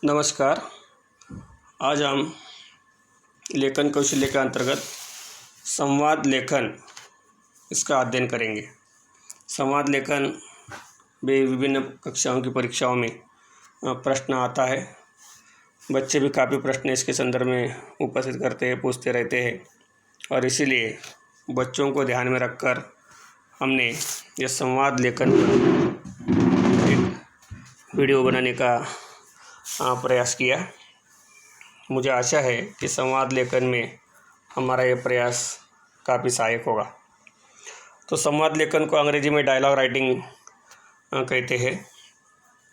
नमस्कार। आज हम लेखन कौशल्य के अंतर्गत संवाद लेखन इसका अध्ययन करेंगे। संवाद लेखन भी विभिन्न कक्षाओं की परीक्षाओं में प्रश्न आता है। बच्चे भी काफ़ी प्रश्न इसके संदर्भ में उपस्थित करते हैं, पूछते रहते हैं और इसीलिए बच्चों को ध्यान में रखकर हमने यह संवाद लेखन पर एक वीडियो बनाने का प्रयास किया। मुझे आशा है कि संवाद लेखन में हमारा ये प्रयास काफ़ी सहायक होगा। तो संवाद लेखन को अंग्रेजी में डायलॉग राइटिंग कहते हैं।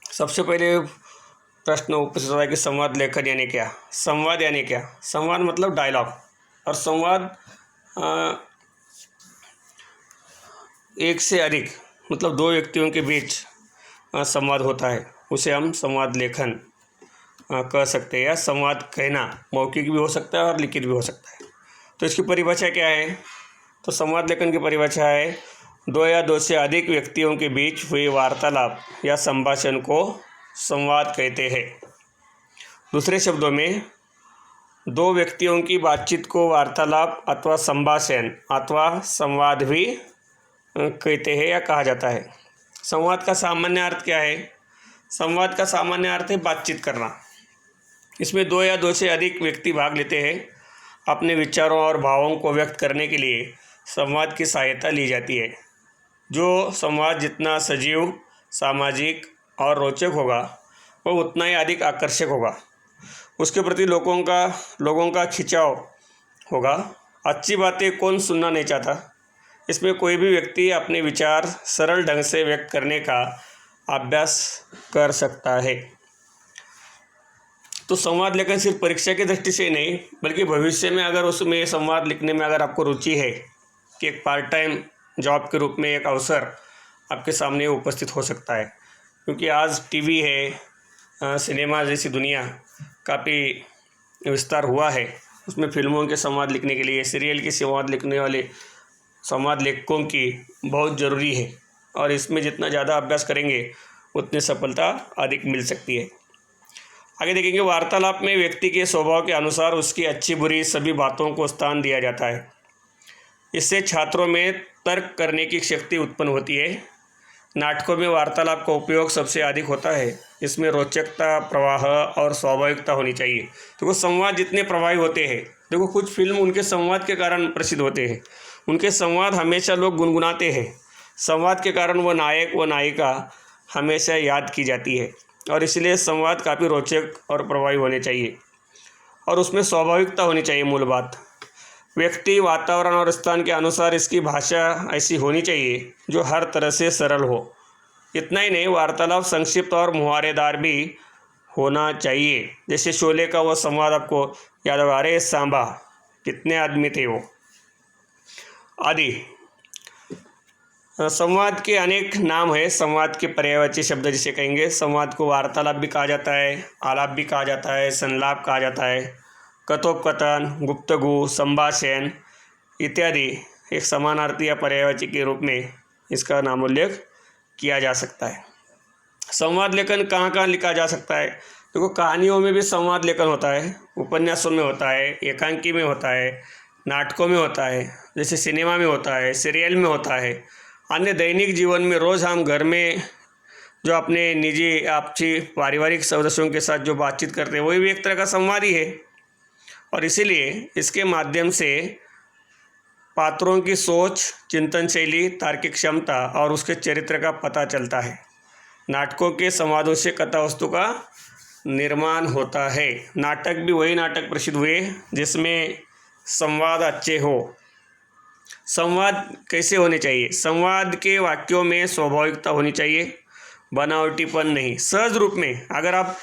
सबसे पहले प्रश्न उपस्थित होता है कि संवाद लेखन यानी क्या। संवाद यानी क्या? संवाद मतलब डायलॉग, और संवाद एक से अधिक मतलब दो व्यक्तियों के बीच संवाद होता है, उसे हम संवाद लेखन कह सकते हैं। या संवाद कहना मौखिक भी हो सकता है और लिखित भी हो सकता है। तो इसकी परिभाषा क्या है? तो संवाद लेखन की परिभाषा है दो या दो से अधिक व्यक्तियों के बीच हुई वार्तालाप या संभाषण को संवाद कहते हैं। दूसरे शब्दों में दो व्यक्तियों की बातचीत को वार्तालाप अथवा संभाषण अथवा संवाद भी कहते हैं या कहा जाता है। संवाद का सामान्य अर्थ क्या है? संवाद का सामान्य अर्थ है बातचीत करना। इसमें दो या दो से अधिक व्यक्ति भाग लेते हैं। अपने विचारों और भावों को व्यक्त करने के लिए संवाद की सहायता ली जाती है। जो संवाद जितना सजीव, सामाजिक और रोचक होगा वह उतना ही अधिक आकर्षक होगा। उसके प्रति लोगों का खिंचाव होगा। अच्छी बातें कौन सुनना नहीं चाहता। इसमें कोई भी व्यक्ति अपने विचार सरल ढंग से व्यक्त करने का अभ्यास कर सकता है। तो संवाद लेखन सिर्फ परीक्षा की दृष्टि से नहीं बल्कि भविष्य में अगर उसमें संवाद लिखने में अगर आपको रुचि है कि एक पार्ट टाइम जॉब के रूप में एक अवसर आपके सामने उपस्थित हो सकता है। क्योंकि आज टीवी है, सिनेमा जैसी दुनिया काफ़ी विस्तार हुआ है। उसमें फिल्मों के संवाद लिखने के लिए, सीरियल के संवाद लिखने वाले संवाद लेखकों की बहुत ज़रूरी है और इसमें जितना ज़्यादा अभ्यास करेंगे उतनी सफलता अधिक मिल सकती है। आगे देखेंगे, वार्तालाप में व्यक्ति के स्वभाव के अनुसार उसकी अच्छी बुरी सभी बातों को स्थान दिया जाता है। इससे छात्रों में तर्क करने की शक्ति उत्पन्न होती है। नाटकों में वार्तालाप का उपयोग सबसे अधिक होता है। इसमें रोचकता, प्रवाह और स्वाभाविकता होनी चाहिए। देखो संवाद जितने प्रभावी होते हैं, देखो कुछ फिल्म उनके संवाद के कारण प्रसिद्ध होते हैं। उनके संवाद हमेशा लोग गुनगुनाते हैं। संवाद के कारण वो नायक व नायिका हमेशा याद की जाती है और इसलिए संवाद काफ़ी रोचक और प्रभावी होने चाहिए और उसमें स्वाभाविकता होनी चाहिए। मूल बात, व्यक्ति, वातावरण और स्थान के अनुसार इसकी भाषा ऐसी होनी चाहिए जो हर तरह से सरल हो। इतना ही नहीं, वार्तालाप संक्षिप्त और मुहावरेदार भी होना चाहिए। जैसे शोले का वो संवाद आपको याद होगा, अरे सांबा कितने आदमी थे वो, आदि। संवाद के अनेक नाम है। संवाद के पर्यायवाची शब्द जिसे कहेंगे। संवाद को वार्तालाप भी कहा जाता है, आलाप भी कहा जाता है, संलाप कहा जाता है, कथोपकथन, गुप्तगू, संभाषण इत्यादि एक समानार्थी या पर्यायवाची के रूप में इसका नामोल्लेख किया जा सकता है। संवाद लेखन कहाँ कहाँ लिखा जा सकता है? देखो कहानियों में भी संवाद लेखन होता है, उपन्यासों में होता है, एकांकी में होता है, नाटकों में होता है, जैसे सिनेमा में होता है, सीरियल में होता है। अन्य दैनिक जीवन में रोज़ हम घर में जो अपने निजी आपसी पारिवारिक सदस्यों के साथ जो बातचीत करते हैं वही भी एक तरह का संवाद ही है और इसीलिए इसके माध्यम से पात्रों की सोच, चिंतन शैली, तार्किक क्षमता और उसके चरित्र का पता चलता है। नाटकों के संवादों से कथा वस्तु का निर्माण होता है। नाटक भी वही नाटक प्रसिद्ध हुए जिसमें संवाद अच्छे हो। संवाद कैसे होने चाहिए? संवाद के वाक्यों में स्वाभाविकता होनी चाहिए, बनावटीपन नहीं, सहज रूप में। अगर आप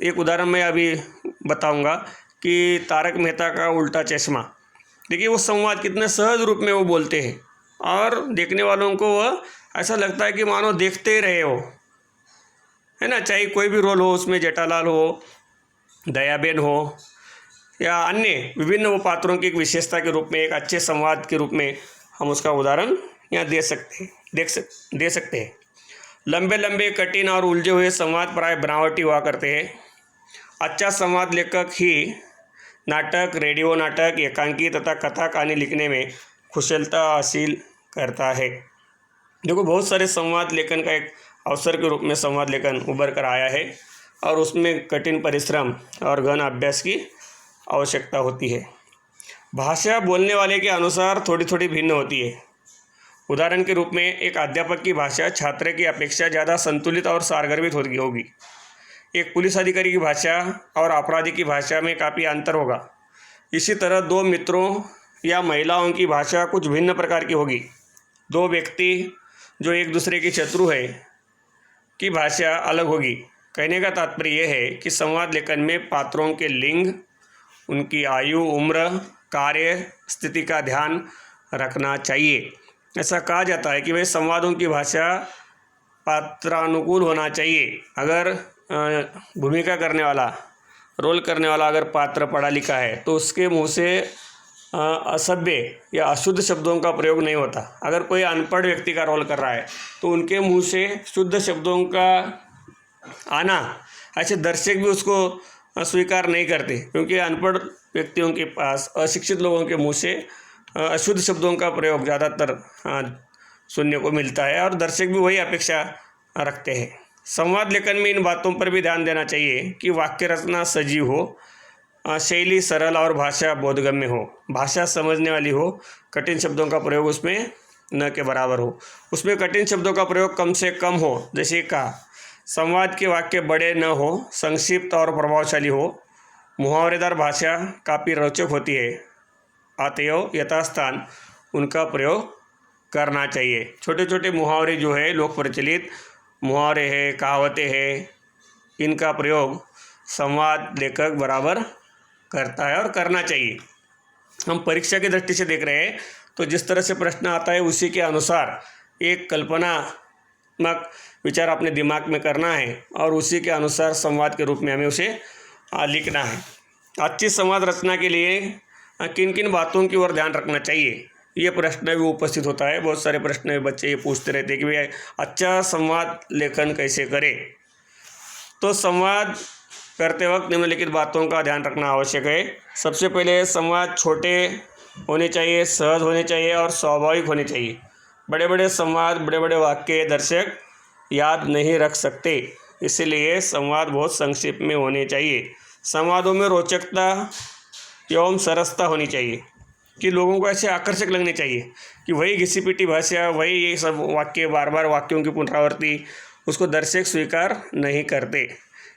एक उदाहरण मैं अभी बताऊंगा कि तारक मेहता का उल्टा चश्मा, देखिए वो संवाद कितने सहज रूप में वो बोलते हैं और देखने वालों को वह ऐसा लगता है कि मानो देखते ही रहे हो, है ना। चाहे कोई भी रोल हो उसमें, जेठालाल हो, दयाबेन हो या अन्य विभिन्न वो पात्रों की एक विशेषता के रूप में, एक अच्छे संवाद के रूप में हम उसका उदाहरण यहाँ दे सकते हैं। लंबे लंबे, कठिन और उलझे हुए संवाद प्राय बनावटी हुआ करते हैं अच्छा संवाद लेखक ही नाटक, रेडिओ नाटक, एकांकी तथा कथा कहानी लिखने में कुशलता हासिल करता है। देखो, बहुत सारे संवाद लेखन का एक अवसर के रूप में संवाद लेखन उभर कर आया है और उसमें कठिन परिश्रम और गहन अभ्यास की आवश्यकता होती है। भाषा बोलने वाले के अनुसार थोड़ी थोड़ी भिन्न होती है। उदाहरण के रूप में एक अध्यापक की भाषा छात्र की अपेक्षा ज़्यादा संतुलित और सारगर्भित होगी। एक पुलिस अधिकारी की भाषा और अपराधी की भाषा में काफ़ी अंतर होगा। इसी तरह दो मित्रों या महिलाओं की भाषा कुछ भिन्न प्रकार की होगी। दो व्यक्ति जो एक दूसरे के शत्रु है की भाषा अलग होगी। कहने का तात्पर्य यह है कि संवाद लेखन में पात्रों के लिंग, उनकी आयु, उम्र, कार्य स्थिति का ध्यान रखना चाहिए। ऐसा कहा जाता है कि वह संवादों की भाषा पात्रानुकूल होना चाहिए। अगर भूमिका करने वाला, रोल करने वाला अगर पात्र पढ़ा लिखा है तो उसके मुंह से असभ्य या अशुद्ध शब्दों का प्रयोग नहीं होता। अगर कोई अनपढ़ व्यक्ति का रोल कर रहा है तो उनके मुंह से शुद्ध शब्दों का आना, ऐसे दर्शक भी उसको स्वीकार नहीं करते, क्योंकि अनपढ़ व्यक्तियों के पास, अशिक्षित लोगों के मुंह से अशुद्ध शब्दों का प्रयोग ज़्यादातर सुनने को मिलता है और दर्शक भी वही अपेक्षा रखते हैं। संवाद लेखन में इन बातों पर भी ध्यान देना चाहिए कि वाक्य रचना सजीव हो, शैली सरल और भाषा बोधगम्य हो, भाषा समझने वाली हो, कठिन शब्दों का प्रयोग उसमें न के बराबर हो, उसमें कठिन शब्दों का प्रयोग कम से कम हो। जैसे कहा, संवाद के वाक्य बड़े न हो, संक्षिप्त और प्रभावशाली हो, मुहावरेदार भाषा काफ़ी रोचक होती है, अतएव यथास्थान उनका प्रयोग करना चाहिए। छोटे छोटे मुहावरे जो है, लोक प्रचलित मुहावरे हैं, कहावतें हैं, इनका प्रयोग संवाद लेखक बराबर करता है और करना चाहिए। हम परीक्षा की दृष्टि से देख रहे हैं तो जिस तरह से प्रश्न आता है उसी के अनुसार एक कल्पनात्मक विचार अपने दिमाग में करना है और उसी के अनुसार संवाद के रूप में हमें उसे लिखना है। अच्छी संवाद रचना के लिए किन किन बातों की ओर ध्यान रखना चाहिए, ये प्रश्न भी उपस्थित होता है। बहुत सारे प्रश्न बच्चे ये पूछते रहते हैं कि भाई अच्छा संवाद लेखन कैसे करें। तो संवाद करते वक्त निम्नलिखित बातों का ध्यान रखना आवश्यक है। सबसे पहले संवाद छोटे होने चाहिए, सहज होने चाहिए और स्वाभाविक होने चाहिए। बड़े बड़े संवाद, बड़े बड़े वाक्य दर्शक याद नहीं रख सकते, इसलिए संवाद बहुत संक्षिप्त में होने चाहिए। संवादों में रोचकता एवं सरसता होनी चाहिए कि लोगों को ऐसे आकर्षक लगने चाहिए कि वही घिसी पिटी भाषा, वही ये सब वाक्य, बार बार वाक्यों की पुनरावृत्ति, उसको दर्शक स्वीकार नहीं करते।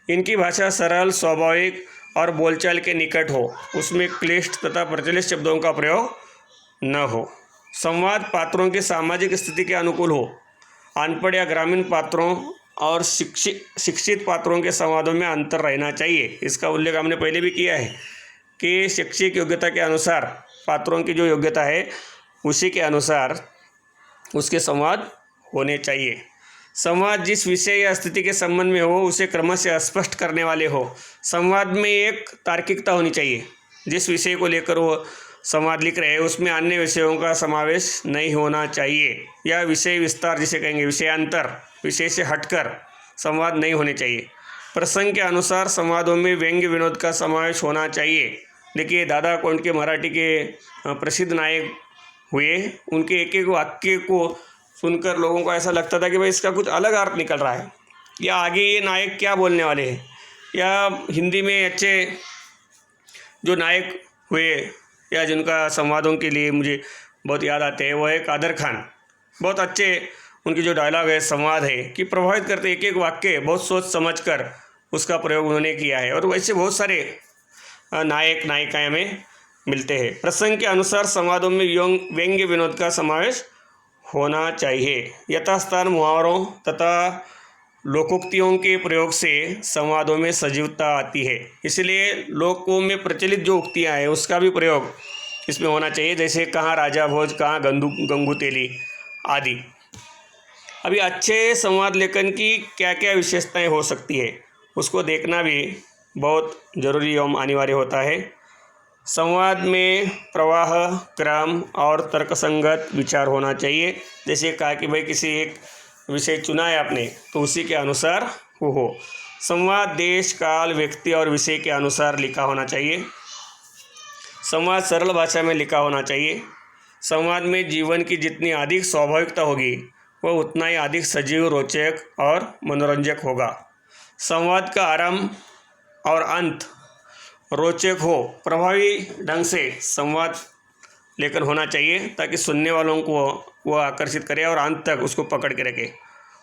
इनकी भाषा सरल, स्वाभाविक और बोलचाल के निकट हो, उसमें क्लिष्ट तथा प्रचलित शब्दों का प्रयोग न हो। संवाद पात्रों की सामाजिक स्थिति के अनुकूल हो। अनपढ़ या ग्रामीण पात्रों और शिक्षित पात्रों के संवादों में अंतर रहना चाहिए। इसका उल्लेख हमने पहले भी किया है कि शैक्षिक योग्यता के अनुसार पात्रों की जो योग्यता है उसी के अनुसार उसके संवाद होने चाहिए। संवाद जिस विषय या स्थिति के संबंध में हो उसे क्रमशः स्पष्ट करने वाले हो। संवाद में एक तार्किकता होनी चाहिए। जिस विषय को लेकर वो संवाद लिख रहे हैं उसमें अन्य विषयों का समावेश नहीं होना चाहिए, या विषय विस्तार जिसे कहेंगे, विषयांतर, विषय से हटकर संवाद नहीं होने चाहिए। प्रसंग के अनुसार संवादों में व्यंग्य विनोद का समावेश होना चाहिए। देखिए, दादा कोंड के मराठी के प्रसिद्ध नायक हुए, उनके एक एक वाक्य को सुनकर लोगों को ऐसा लगता था कि भाई इसका कुछ अलग अर्थ निकल रहा है, या आगे ये नायक क्या बोलने वाले हैं। या हिंदी में अच्छे जो नायक हुए या जिनका संवादों के लिए मुझे बहुत याद आते हैं, वो है कादर खान। बहुत अच्छे उनकी जो डायलॉग है, संवाद है कि प्रभावित करते, एक एक वाक्य बहुत सोच समझ कर उसका प्रयोग उन्होंने किया है। और वैसे बहुत सारे नायक नायिकाएं हमें मिलते हैं। प्रसंग के अनुसार संवादों में व्यंग्य विनोद का समावेश होना चाहिए। यथास्थान मुहावरों तथा लोकोक्तियों के प्रयोग से संवादों में सजीवता आती है, इसलिए लोकों में प्रचलित जो उक्तियां हैं उसका भी प्रयोग इसमें होना चाहिए, जैसे कहाँ राजा भोज, कहाँ गंगू तेली आदि। अभी अच्छे संवाद लेखन की क्या क्या विशेषताएं हो सकती है उसको देखना भी बहुत ज़रूरी एवं अनिवार्य होता है। संवाद में प्रवाह, क्रम और तर्कसंगत विचार होना चाहिए। जैसे कहा कि भाई किसी एक विषय चुना है आपने तो उसी के अनुसार वो हो। संवाद देश, काल, व्यक्ति और विषय के अनुसार लिखा होना चाहिए। संवाद सरल भाषा में लिखा होना चाहिए। संवाद में जीवन की जितनी अधिक स्वाभाविकता होगी वह उतना ही अधिक सजीव, रोचक और मनोरंजक होगा। संवाद का आरंभ और अंत रोचक हो, प्रभावी ढंग से संवाद लेखन होना चाहिए ताकि सुनने वालों को वह आकर्षित करे और अंत तक उसको पकड़ के रखे।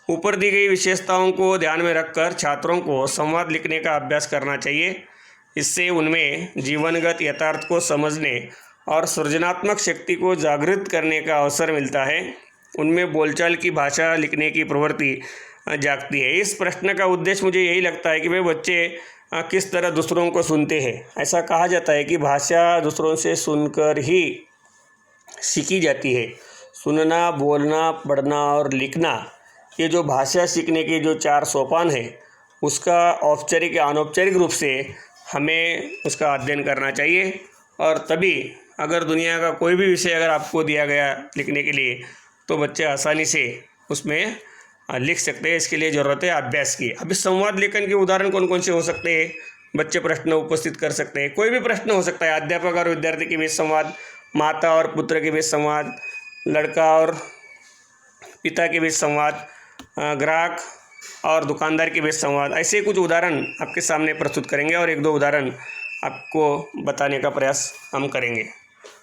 ऊपर दी गई विशेषताओं को ध्यान में रखकर छात्रों को संवाद लिखने का अभ्यास करना चाहिए। इससे उनमें जीवनगत यथार्थ को समझने और सृजनात्मक शक्ति को जागृत करने का अवसर मिलता है। उनमें बोलचाल की भाषा लिखने की प्रवृत्ति जागती है। इस प्रश्न का उद्देश्य मुझे यही लगता है कि वे बच्चे किस तरह दूसरों को सुनते हैं। ऐसा कहा जाता है कि भाषा दूसरों से सुनकर ही सीखी जाती है। सुनना, बोलना, पढ़ना और लिखना, ये जो भाषा सीखने के जो 4 सोपान है, उसका औपचारिक या अनौपचारिक रूप से हमें उसका अध्ययन करना चाहिए। और तभी अगर दुनिया का कोई भी विषय अगर आपको दिया गया लिखने के लिए तो बच्चे आसानी से उसमें लिख सकते हैं। इसके लिए ज़रूरत है अभ्यास की। अभी संवाद लेखन के उदाहरण कौन कौन से हो सकते हैं? बच्चे प्रश्न उपस्थित कर सकते हैं, कोई भी प्रश्न हो सकता है। अध्यापक और विद्यार्थी के बीच संवाद, माता और पुत्र के बीच संवाद, लड़का और पिता के बीच संवाद, ग्राहक और दुकानदार के बीच संवाद। ऐसे कुछ उदाहरण आपके सामने प्रस्तुत करेंगे और 1-2 उदाहरण आपको बताने का प्रयास हम करेंगे।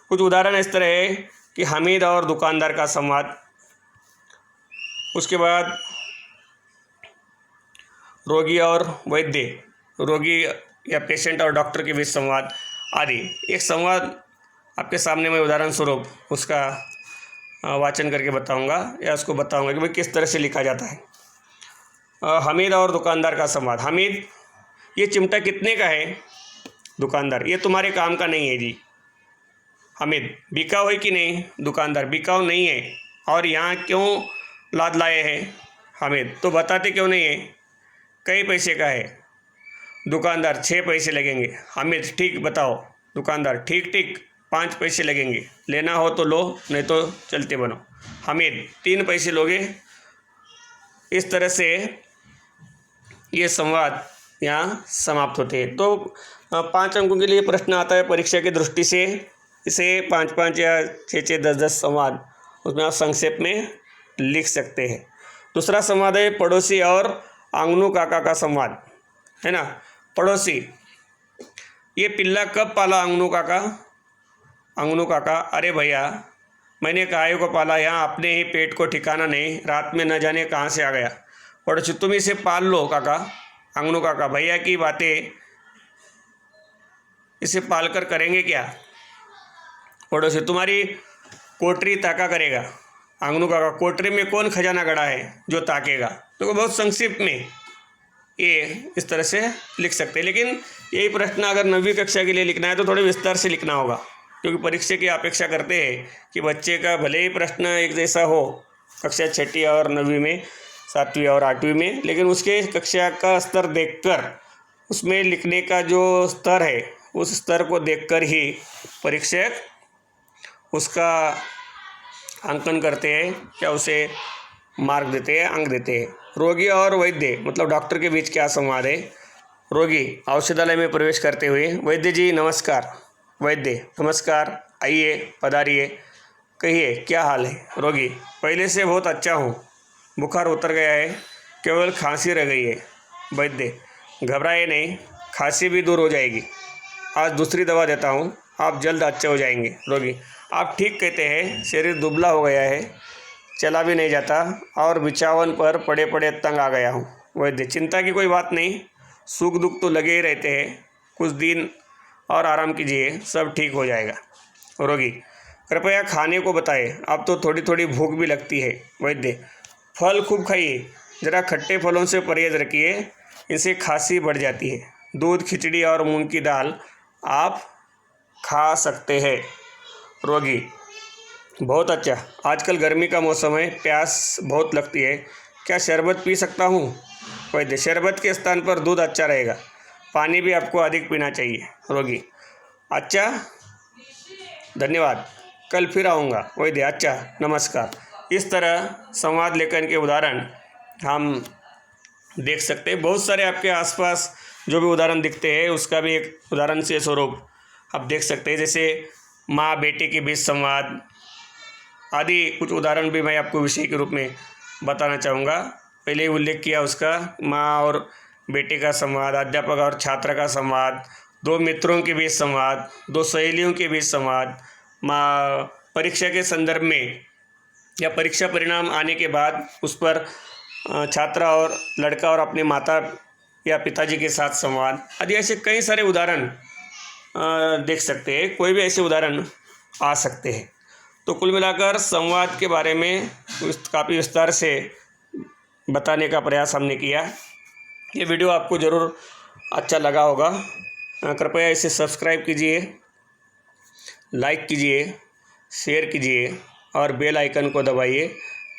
कुछ उदाहरण इस तरह है कि हामिद और दुकानदार का संवाद, उसके बाद रोगी और वैद्य, रोगी या पेशेंट और डॉक्टर के बीच संवाद आदि। एक संवाद आपके सामने मैं उदाहरण स्वरूप उसका वाचन करके बताऊंगा या उसको बताऊंगा कि भाई किस तरह से लिखा जाता है। हामिद और दुकानदार का संवाद। हामिद, ये चिमटा कितने का है? दुकानदार, ये तुम्हारे काम का नहीं है जी। हामिद, बिकाऊ है कि नहीं? दुकानदार, बिकाऊ नहीं है। और यहाँ क्यों लाद लाए हैं? हामिद, तो बताते क्यों नहीं है? कई पैसे का है? दुकानदार, 6 पैसे लगेंगे। हामिद, ठीक बताओ। दुकानदार, ठीक ठीक 5 पैसे लगेंगे, लेना हो तो लो, नहीं तो चलते बनो। हामिद, 3 पैसे लोगे? इस तरह से ये संवाद यहाँ समाप्त होते हैं। तो 5 अंकों के लिए प्रश्न आता है परीक्षा की दृष्टि से। इसे 5-5 या 6-6, 10-10 संवाद उसमें आप संक्षेप में लिख सकते हैं। दूसरा संवाद है पड़ोसी और आंगनू काका का संवाद, है ना। पड़ोसी, ये पिल्ला कब पाला आंगनू काका? आंगनू काका, अरे भैया, मैंने काहे को पाला, यहाँ अपने ही पेट को ठिकाना नहीं, रात में न जाने कहाँ से आ गया। पड़ोसी, तुम इसे पाल लो काका। आंगनू काका, भैया की बातें, इसे पालकर करेंगे क्या? पड़ोसी, तुम्हारी कोठरी ताका करेगा। आंगनू काका, कोठरी में कौन खजाना गड़ा है जो ताकेगा? तो बहुत संक्षिप्त में ये इस तरह से लिख सकते हैं। लेकिन यही प्रश्न अगर 9वीं कक्षा के लिए लिखना है तो थोड़े विस्तार से लिखना होगा, क्योंकि परीक्षा की अपेक्षा करते हैं कि बच्चे का भले ही प्रश्न एक जैसा हो कक्षा 6ठी और 9वीं में, 7वीं और 8वीं में, लेकिन उसके कक्षा का स्तर देखकर, उसमें लिखने का जो स्तर है उस स्तर को देखकर ही परीक्षक उसका अंकन करते हैं या उसे मार्क देते हैं, अंक देते हैं। रोगी और वैद्य मतलब डॉक्टर के बीच क्या संवाद है? रोगी, औषधालय में प्रवेश करते हुए, वैद्य जी नमस्कार। वैद्य, नमस्कार, आइए, पधारिए, कहिए क्या हाल है? रोगी, पहले से बहुत अच्छा हूँ, बुखार उतर गया है, केवल खांसी रह गई है। वैद्य, घबराए नहीं, खांसी भी दूर हो जाएगी, आज दूसरी दवा देता हूँ, आप जल्द अच्छे हो जाएंगे। रोगी, आप ठीक कहते हैं, शरीर दुबला हो गया है, चला भी नहीं जाता और बिछावन पर पड़े पड़े तंग आ गया हूँ। वैद्य, चिंता की कोई बात नहीं, सुख दुख तो लगे ही रहते हैं, कुछ दिन और आराम कीजिए, सब ठीक हो जाएगा। रोगी, कृपया खाने को बताएं, अब तो थोड़ी थोड़ी भूख भी लगती है। वैद्य, फल खूब खाइए, ज़रा खट्टे फलों से परहेज रखिए, इनसे खांसी बढ़ जाती है। दूध, खिचड़ी और मूंग की दाल आप खा सकते हैं। रोगी, बहुत अच्छा, आजकल गर्मी का मौसम है, प्यास बहुत लगती है, क्या शरबत पी सकता हूँ? वैद्य, शरबत के स्थान पर दूध अच्छा रहेगा, पानी भी आपको अधिक पीना चाहिए। रोगी, अच्छा, धन्यवाद, कल फिर आऊँगा। वैद्य, अच्छा, नमस्कार। इस तरह संवाद लेखन के उदाहरण हम देख सकते हैं। बहुत सारे आपके आसपास जो भी उदाहरण दिखते हैं उसका भी एक उदाहरण से स्वरूप आप देख सकते हैं, जैसे माँ बेटे के बीच संवाद आदि कुछ उदाहरण भी मैं आपको विषय के रूप में बताना चाहूँगा। पहले ही उल्लेख किया उसका, माँ और बेटे का संवाद, अध्यापक और छात्र का संवाद, दो मित्रों के बीच संवाद, दो सहेलियों के बीच संवाद, माँ परीक्षा के संदर्भ में या परीक्षा परिणाम आने के बाद उस पर छात्रा और लड़का और अपने माता या पिताजी के साथ संवाद आदि ऐसे कई सारे उदाहरण देख सकते हैं। कोई भी ऐसे उदाहरण आ सकते हैं। तो कुल मिलाकर संवाद के बारे में काफ़ी विस्तार से बताने का प्रयास हमने किया। ये वीडियो आपको ज़रूर अच्छा लगा होगा। कृपया इसे सब्सक्राइब कीजिए, लाइक कीजिए, शेयर कीजिए और बेल आइकन को दबाइए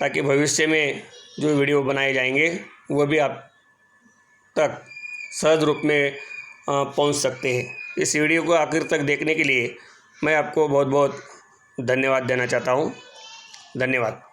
ताकि भविष्य में जो वीडियो बनाए जाएंगे वो भी आप तक सहज रूप में पहुंच सकते हैं। इस वीडियो को आखिर तक देखने के लिए मैं आपको बहुत बहुत धन्यवाद देना चाहता हूं। धन्यवाद।